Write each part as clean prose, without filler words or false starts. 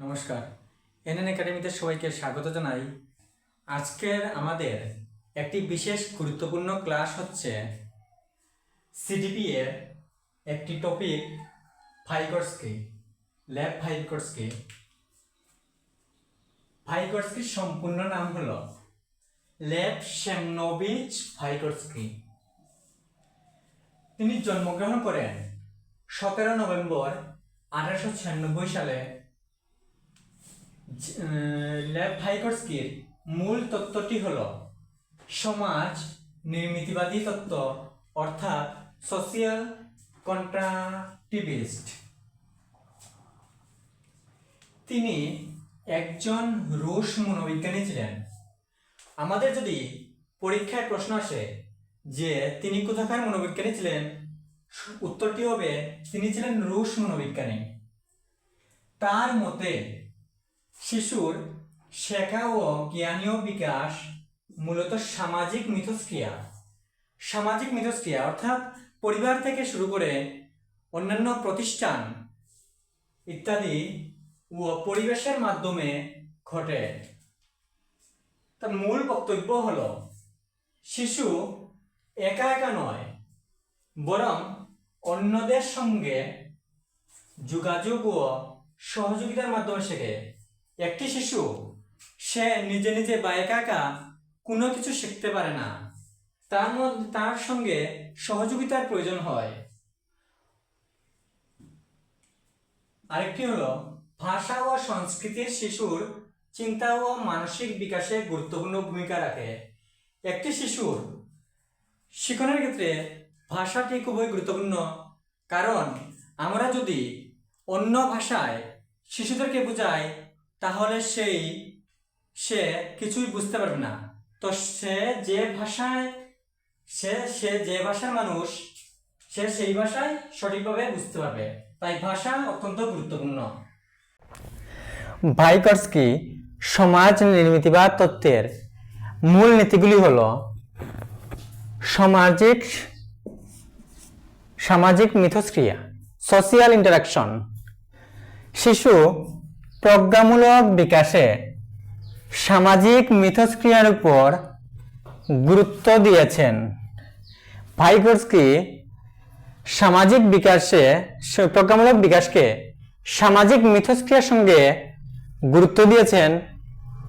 নমস্কার, এনএন একাডেমিতে সবাইকে স্বাগত জানাই। আজকের আমাদের একটি বিশেষ গুরুত্বপূর্ণ ক্লাস হচ্ছে সিডিপি এর একটি টপিক ভাইগটস্কি, লেভ ভাইগটস্কি। ভাইগটস্কির সম্পূর্ণ নাম হলো লেভ সেমনোভিচ ভাইগটস্কি। তিনি জন্মগ্রহণ করেন 17 নভেম্বর 1896 সালে। লেভ ভাইগটস্কির মূল তত্ত্বটি হল সমাজ নির্মিতিবাদী তত্ত্ব, অর্থাৎ সোশিয়াল কন্ট্রাক্টিভিস্ট। তিনি একজন রুশ মনোবিজ্ঞানী ছিলেন। আমাদের যদি পরীক্ষায় প্রশ্ন আসে যে তিনি কোথাকার মনোবিজ্ঞানী ছিলেন, উত্তরটি হবে তিনি ছিলেন রুশ মনোবিজ্ঞানী। তার মতে শিশুর শেখা ও জ্ঞানীয় বিকাশ মূলত সামাজিক মিথস্ক্রিয়া। সামাজিক মিথস্ক্রিয়া অর্থাৎ পরিবার থেকে শুরু করে অন্যান্য প্রতিষ্ঠান ইত্যাদি ও পরিবেশের মাধ্যমে ঘটে। তার মূল বক্তব্য হলো শিশু একা একা নয়, বরং অন্যদের সঙ্গে যোগাযোগ ও সহযোগিতার মাধ্যমে শেখে। একটি শিশু সে নিজে নিজে বা একা একা কোনো কিছু শিখতে পারে না, তার সঙ্গে সহযোগিতার প্রয়োজন হয়। আরেকটি হলো ভাষা ও সংস্কৃতির শিশুর চিন্তা ও মানসিক বিকাশে গুরুত্বপূর্ণ ভূমিকা রাখে। একটি শিশুর শিক্ষণের ক্ষেত্রে ভাষাটি খুবই গুরুত্বপূর্ণ, কারণ আমরা যদি অন্য ভাষায় শিশুদেরকে বোঝাই তাহলে সে কিছুই বুঝতে পারবে না। তো সে যে ভাষার মানুষ সে সেই ভাষায় সঠিকভাবে বুঝতে পারবে। তাই ভাষা অত্যন্ত গুরুত্বপূর্ণ। ভাইগটস্কি সমাজ নির্মিতিবাদ তত্ত্বের মূল নীতিগুলি হল সামাজিক মিথস্ক্রিয়া, সোশিয়াল ইন্টারাকশন। শিশু প্রজ্ঞামূলক বিকাশে সামাজিক মিথস্ক্রিয়ার উপর গুরুত্ব দিয়েছেন। ভাইগটস্কি প্রজ্ঞামূলক বিকাশকে সামাজিক মিথস্ক্রিয়ার সঙ্গে গুরুত্ব দিয়েছেন।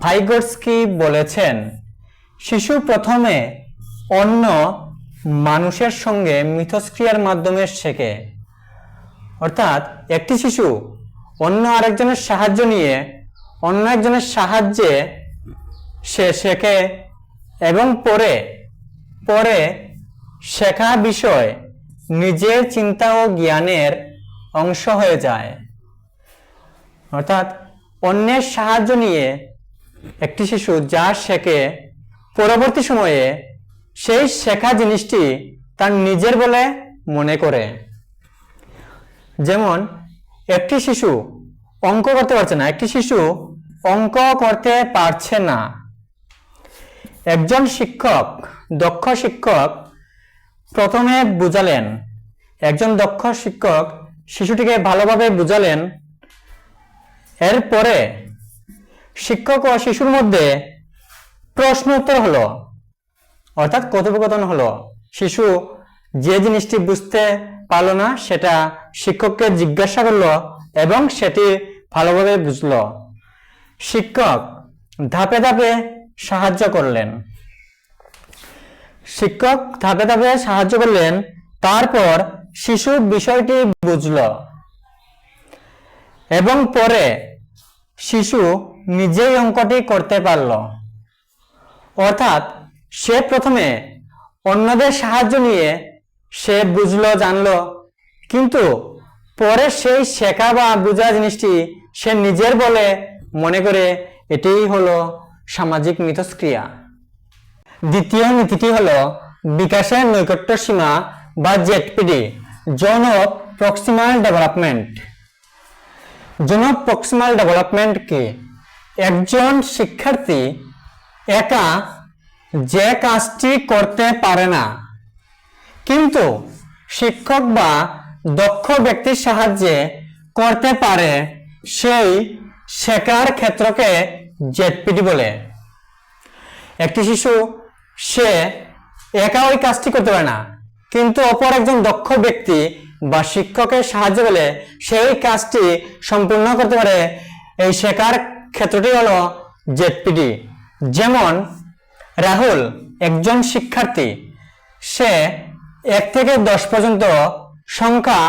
ভাইগটস্কি বলেছেন, শিশু প্রথমে অন্য মানুষের সঙ্গে মিথস্ক্রিয়ার মাধ্যমে শেখে। অর্থাৎ একটি শিশু অন্য আরেকজনের সাহায্য নিয়ে অন্য একজনের সাহায্যে সে শেখে এবং পরে শেখা বিষয় নিজের চিন্তা ও জ্ঞানের অংশ হয়ে যায়। অর্থাৎ অন্যের সাহায্য নিয়ে একটি শিশু যা শেখে, পরবর্তী সময়ে সেই শেখা জিনিসটি তার নিজের বলে মনে করে। যেমন একটি শিশু অঙ্ক করতে পারছে না, একজন দক্ষ শিক্ষক প্রথমে বুঝালেন, একজন দক্ষ শিক্ষক শিশুটিকে ভালোভাবে বুঝালেন। এরপরে শিক্ষক ও শিশুর মধ্যে প্রশ্ন উত্তর হলো, অর্থাৎ কথোপকথন হলো। শিশু যে জিনিসটি বুঝতে পারলো না সেটা শিক্ষককে জিজ্ঞাসা করলো এবং সেটি ভালোভাবে বুঝলো। শিক্ষক ধাপে ধাপে সাহায্য করলেন। তারপর শিশু বিষয়টি বুঝলো এবং পরে শিশু নিজেই অঙ্কটি করতে পারল। অর্থাৎ সে প্রথমে অন্যদের সাহায্য নিয়ে সে বুঝলো, জানলো, কিন্তু পরে সেই শেখা বা বোঝা জিনিসটি সে নিজের বলে মনে করে। এটাই হলো সামাজিক মিথস্ক্রিয়া। দ্বিতীয় নীতিটি হলো বিকাশের নৈকট্য সীমা বা ZPD, zone of proximal development. Zone of proximal development কি? একজন শিক্ষার্থী একা যে কাজটি করতে পারে না, কিন্তু শিক্ষক বা দক্ষ ব্যক্তির সাহায্যে করতে পারে, সেই শেখার ক্ষেত্রকে জেডপিটি বলে। একটি শিশু সে একা ওই কাজটি করতে পারে না, কিন্তু অপর একজন দক্ষ ব্যক্তি বা শিক্ষকের সাহায্য পেলে সেই কাজটি সম্পূর্ণ করতে পারে। এই শেখার ক্ষেত্রটি হলো জেডপিটি। যেমন রাহুল একজন শিক্ষার্থী, সে 1 থেকে 10 পর্যন্ত সংখ্যা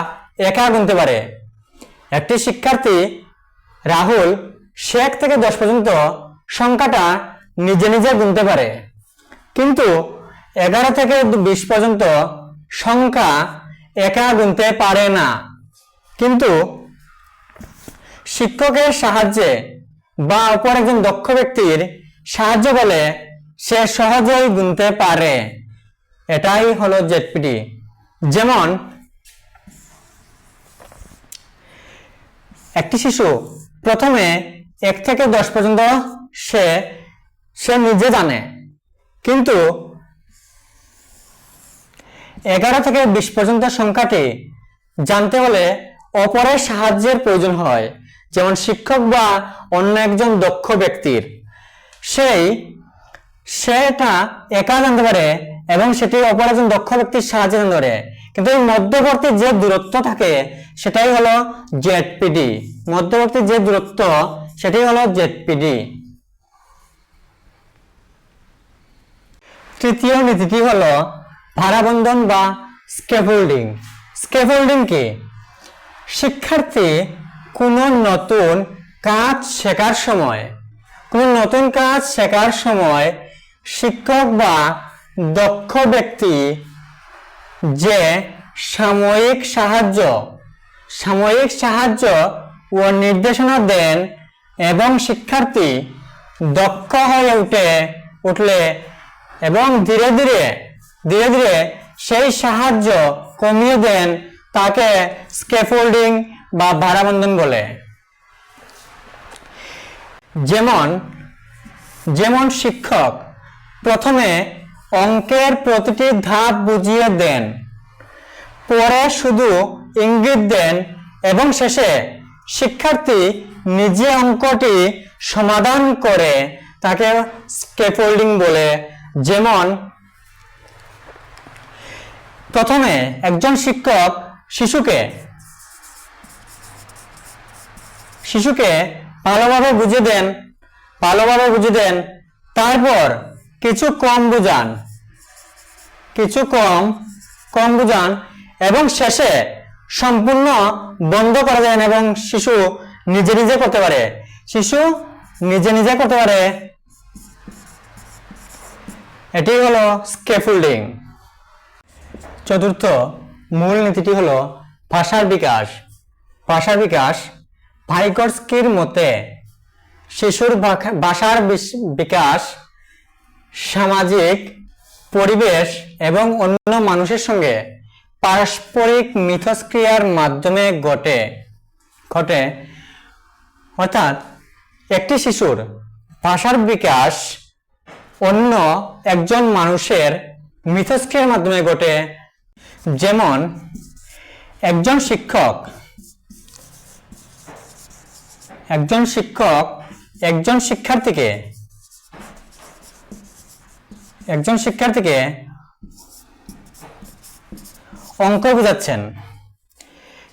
একা গুনতে পারে। একটি শিক্ষার্থী রাহুল সে 1 থেকে 10 পর্যন্ত সংখ্যাটা নিজে নিজে গুনতে পারে, কিন্তু 11 থেকে 20 পর্যন্ত সংখ্যা একা গুনতে পারে না। কিন্তু শিক্ষকের সাহায্যে বা অপর একজন দক্ষ ব্যক্তির সাহায্য বলে সে সহজেই গুনতে পারে। এটাই হলো জেডপিটি। যেমন একটি শিশু প্রথমে 1 থেকে 10 পর্যন্ত সে নিজে জানে, কিন্তু 11 থেকে 20 পর্যন্ত সংখ্যাটি জানতে হলে অপরের সাহায্যের প্রয়োজন হয়, যেমন শিক্ষক বা অন্য একজন দক্ষ ব্যক্তির। সেটা একা জানতে পারে এবং সেটি অপর একজন দক্ষ ব্যক্তির সাহায্যে জানতে পারে, কিন্তু এই মধ্যবর্তী যে দূরত্ব থাকে সেটাই হলো জেডপিটি। মধ্যবর্তী যে দূরত্ব সেটাই হলো জেডপিটি। তৃতীয় নীতিটি হলো ভারাবন্ধন বা স্ক্যাফোল্ডিং। স্ক্যাফোল্ডিং কি? শিক্ষার্থী কোনো নতুন কাজ শেখার সময় শিক্ষক বা দক্ষ ব্যক্তি যে সাময়িক সাহায্য ও নির্দেশনা দেন এবং শিক্ষার্থী দক্ষ হয়ে উঠলে এবং ধীরে ধীরে সেই সাহায্য কমিয়ে দেন, তাকে স্ক্যাফোল্ডিং বা ভারাবন্ধন বলে। যেমন শিক্ষক প্রথমে অঙ্কের প্রতিটি ধাপ বুঝিয়ে দেন, পরে শুধু ইঙ্গিত দেন এবং শেষে শিক্ষার্থী নিজে অঙ্কটি সমাধান করে, তাকে স্ক্যাফোল্ডিং বলে। যেমন প্রথমে একজন শিক্ষক শিশুকে ভালোভাবে বুঝিয়ে দেন, তারপর কিছু কম বুঝান এবং শেষে সম্পূর্ণ বন্ধ করে দেন এবং শিশু নিজে নিজে করতে পারে। এটি হলো স্ক্যাফোল্ডিং। চতুর্থ মূল নীতিটি হলো ভাষার বিকাশ। ভাইগটস্কির মতে শিশুর ভাষার বিকাশ সামাজিক পরিবেশ এবং অন্য মানুষের সঙ্গে পারস্পরিক মিথস্ক্রিয়ার মাধ্যমে ঘটে। অর্থাৎ একটি শিশুর ভাষার বিকাশ অন্য একজন মানুষের মিথস্ক্রিয়ার মাধ্যমে ঘটে। যেমন একজন শিক্ষক একজন শিক্ষার্থীকে অঙ্ক বোঝাচ্ছেন,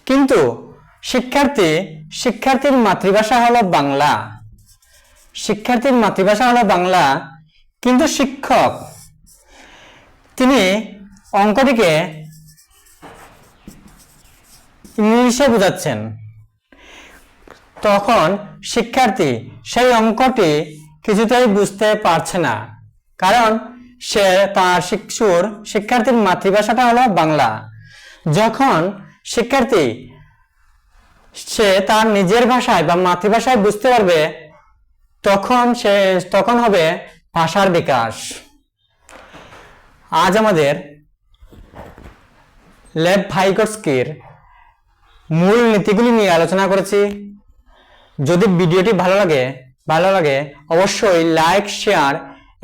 কিন্তু শিক্ষার্থীর মাতৃভাষা হলো বাংলা, কিন্তু শিক্ষক তিনি অঙ্কটিকে ইংলিশে বোঝাচ্ছেন। তখন শিক্ষার্থী সেই অঙ্কটি কিছুতেই বুঝতে পারছে না, কারণ শিক্ষার্থীর মাতৃভাষাটা হলো বাংলা। যখন শিক্ষার্থী সে তার নিজের ভাষায় বা মাতৃভাষায় বুঝতে পারবে, তখন হবে ভাষার বিকাশ। আজ আমাদের লেভ ভাইগটস্কির মূল নীতিগুলি নিয়ে আলোচনা করেছি। যদি ভিডিওটি ভালো লাগে অবশ্যই লাইক, শেয়ার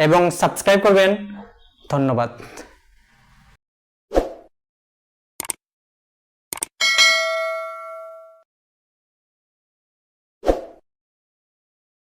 এবং সাবস্ক্রাইব করবেন। ধন্যবাদ।